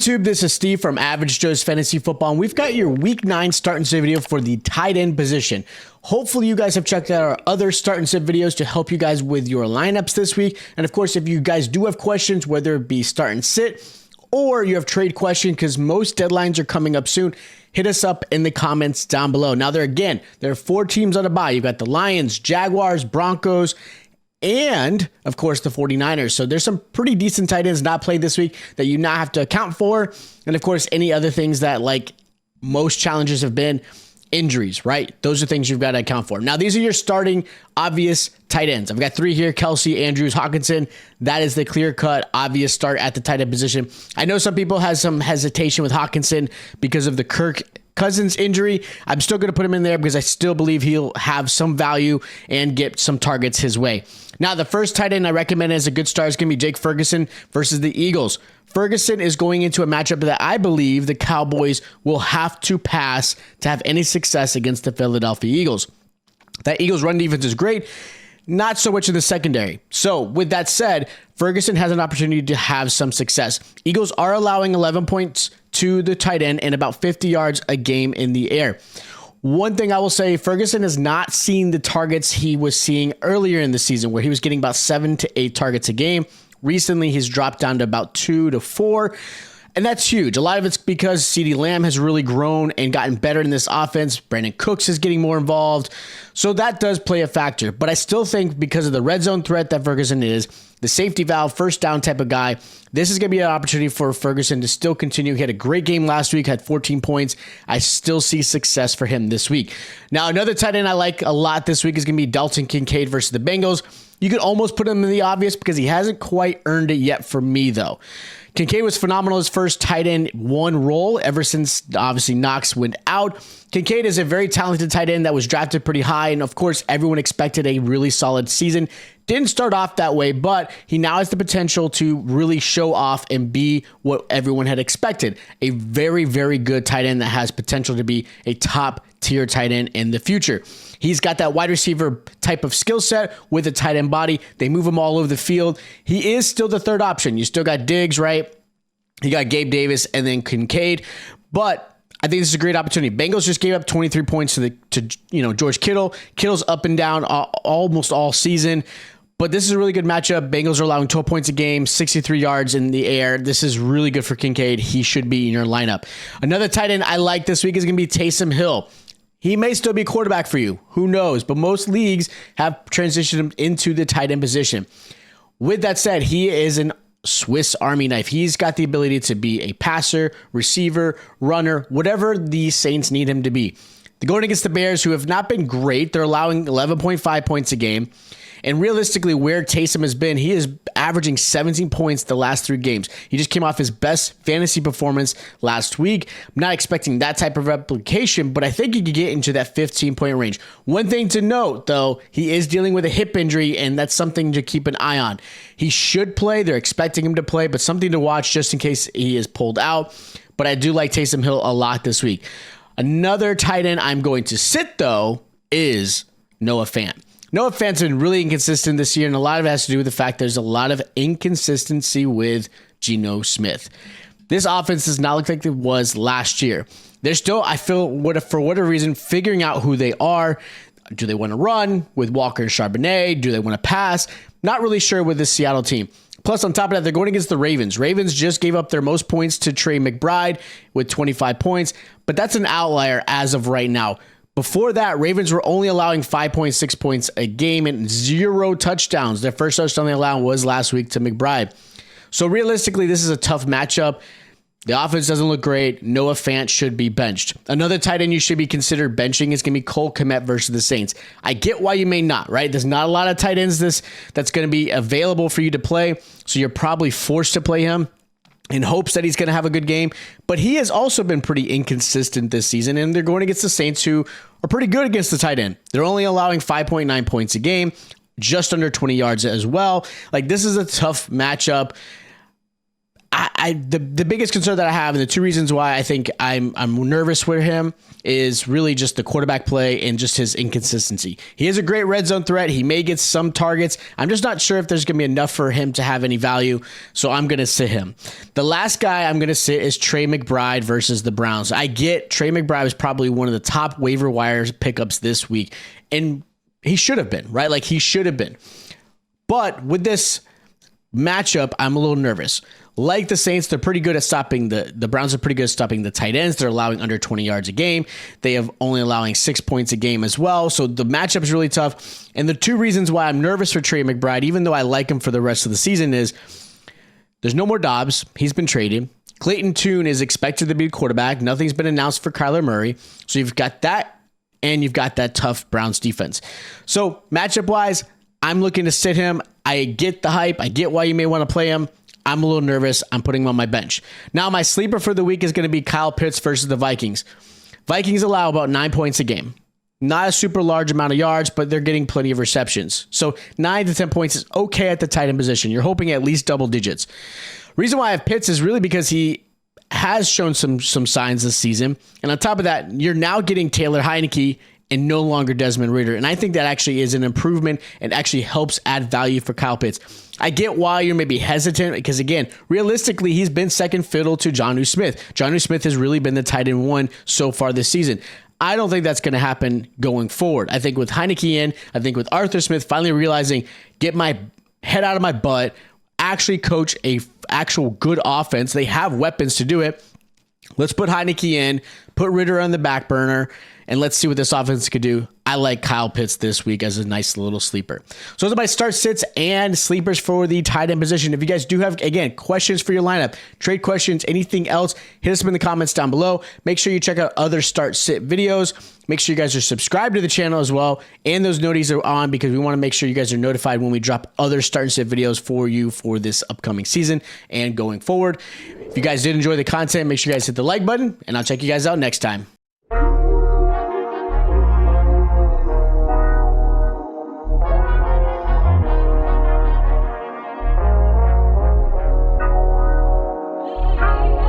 YouTube? This is Steve from Average Joe's Fantasy Football, and we've got your Week 9 start and sit video for the tight end position. Hopefully you guys have checked out our other start and sit videos to help you guys with your lineups this week. And of course, if you guys do have questions, whether it be start and sit or you have trade questions, because most deadlines are coming up soon, hit us up in the comments down below. Now, there are 4 teams on a bye. You've got the Lions, Jaguars, Broncos, and of course the 49ers. So there's some pretty decent tight ends not played this week that you not have to account for. And of course, any other things that, like most challenges have been, injuries, right? Those are things you've got to account for. Now, these are your starting obvious tight ends. I've got 3 here: Kelsey, Andrews, Hawkinson. That is the clear-cut obvious start at the tight end position. I know some people have some hesitation with Hawkinson because of the Kirk Cousins injury. I'm still going to put him in there because I still believe he'll have some value and get some targets his way. Now, the first tight end I recommend as a good start is going to be Jake Ferguson versus the Eagles. Ferguson is going into a matchup that I believe the Cowboys will have to pass to have any success against the Philadelphia Eagles. That Eagles run defense is great, not so much in the secondary. So with that said, Ferguson has an opportunity to have some success. Eagles are allowing 11 points to the tight end and about 50 yards a game in the air. One thing I will say, Ferguson has not seen the targets he was seeing earlier in the season, where he was getting about 7 to 8 targets a game. Recently, he's dropped down to about 2 to 4. And that's huge. A lot of it's because CeeDee Lamb has really grown and gotten better in this offense. Brandon Cooks is getting more involved. So that does play a factor. But I still think because of the red zone threat that Ferguson is, the safety valve, first down type of guy, this is going to be an opportunity for Ferguson to still continue. He had a great game last week, had 14 points. I still see success for him this week. Now, another tight end I like a lot this week is going to be Dalton Kincaid versus the Bengals. You could almost put him in the obvious because he hasn't quite earned it yet for me, though. Kincaid was phenomenal his first tight end 1 role ever since, obviously, Knox went out. Kincaid is a very talented tight end that was drafted pretty high, and of course, everyone expected a really solid season. Didn't start off that way, but he now has the potential to really show off and be what everyone had expected. A very, very good tight end that has potential to be a top-tier tight end in the future. He's got that wide receiver type of skill set with a tight end body. They move him all over the field. He is still the third option. You still got Diggs, right? You got Gabe Davis and then Kincaid. But I think this is a great opportunity. Bengals just gave up 23 points to George Kittle. Kittle's up and down almost all season. But this is a really good matchup. Bengals are allowing 12 points a game, 63 yards in the air. This is really good for Kincaid. He should be in your lineup. Another tight end I like this week is going to be Taysom Hill. He may still be quarterback for you. Who knows? But most leagues have transitioned him into the tight end position. With that said, he is an Swiss Army knife. He's got the ability to be a passer, receiver, runner, whatever the Saints need him to be. They're going against the Bears, who have not been great. They're allowing 11.5 points a game. And realistically, where Taysom has been, he is averaging 17 points the last 3 games. He just came off his best fantasy performance last week. I'm not expecting that type of replication, but I think he could get into that 15-point range. One thing to note, though, he is dealing with a hip injury, and that's something to keep an eye on. He should play. They're expecting him to play, but something to watch just in case he is pulled out. But I do like Taysom Hill a lot this week. Another tight end I'm going to sit, though, is Noah Fant. Noah Fant's been really inconsistent this year, and a lot of it has to do with the fact there's a lot of inconsistency with Geno Smith. This offense does not look like it was last year. They're still, I feel, for whatever reason, figuring out who they are. Do they want to run with Walker and Charbonnet? Do they want to pass? Not really sure with this Seattle team. Plus, on top of that, they're going against the Ravens. Ravens just gave up their most points to Trey McBride with 25 points, but that's an outlier as of right now. Before that, Ravens were only allowing 5.6 points a game and 0 touchdowns. Their first touchdown they allowed was last week to McBride. So realistically, this is a tough matchup. The offense doesn't look great. Noah Fant should be benched. Another tight end you should be considered benching is going to be Cole Kmet versus the Saints. I get why you may not, right? There's not a lot of tight ends that's going to be available for you to play, so you're probably forced to play him in hopes that he's going to have a good game. But he has also been pretty inconsistent this season, and they're going against the Saints, who are pretty good against the tight end. They're only allowing 5.9 points a game, just under 20 yards as well. Like, this is a tough matchup. the biggest concern that I have, and the two reasons why I think I'm nervous with him, is really just the quarterback play and just his inconsistency. He is a great red zone threat. He may get some targets. I'm just not sure if there's going to be enough for him to have any value, so I'm going to sit him. The last guy I'm going to sit is Trey McBride versus the Browns. I get Trey McBride was probably one of the top waiver wires pickups this week, and he should have been, right? Like, he should have been. But with this matchup, I'm a little nervous. Like the Saints, they're pretty good at stopping the Browns are pretty good at stopping the tight ends. They're allowing under 20 yards a game. They have only allowing 6 points a game as well. So the matchup is really tough. And the two reasons why I'm nervous for Trey McBride, even though I like him for the rest of the season, is there's no more Dobbs. He's been traded. Clayton Tune is expected to be quarterback. Nothing's been announced for Kyler Murray. So you've got that, and you've got that tough Browns defense. So matchup-wise, I'm looking to sit him. I get the hype. I get why you may want to play him. I'm a little nervous. I'm putting him on my bench. Now, my sleeper for the week is going to be Kyle Pitts versus the Vikings. Vikings allow about 9 points a game. Not a super large amount of yards, but they're getting plenty of receptions. So 9 to 10 points is okay at the tight end position. You're hoping at least double digits. Reason why I have Pitts is really because he has shown some signs this season. And on top of that, you're now getting Taylor Heineke and no longer Desmond Ridder. And I think that actually is an improvement and actually helps add value for Kyle Pitts. I get why you're maybe hesitant because, again, realistically, he's been second fiddle to Jonnu Smith. Jonnu Smith has really been the tight end one so far this season. I don't think that's going to happen going forward. I think with Heineke in, I think with Arthur Smith finally realizing, get my head out of my butt, actually coach a actual good offense. They have weapons to do it. Let's put Heineke in, put Ridder on the back burner, and let's see what this offense could do. I like Kyle Pitts this week as a nice little sleeper. So those are my start sits and sleepers for the tight end position. If you guys do have, again, questions for your lineup, trade questions, anything else, hit us up in the comments down below. Make sure you check out other start sit videos. Make sure you guys are subscribed to the channel as well. And those noties are on because we want to make sure you guys are notified when we drop other start and sit videos for you for this upcoming season and going forward. If you guys did enjoy the content, make sure you guys hit the like button, and I'll check you guys out next time.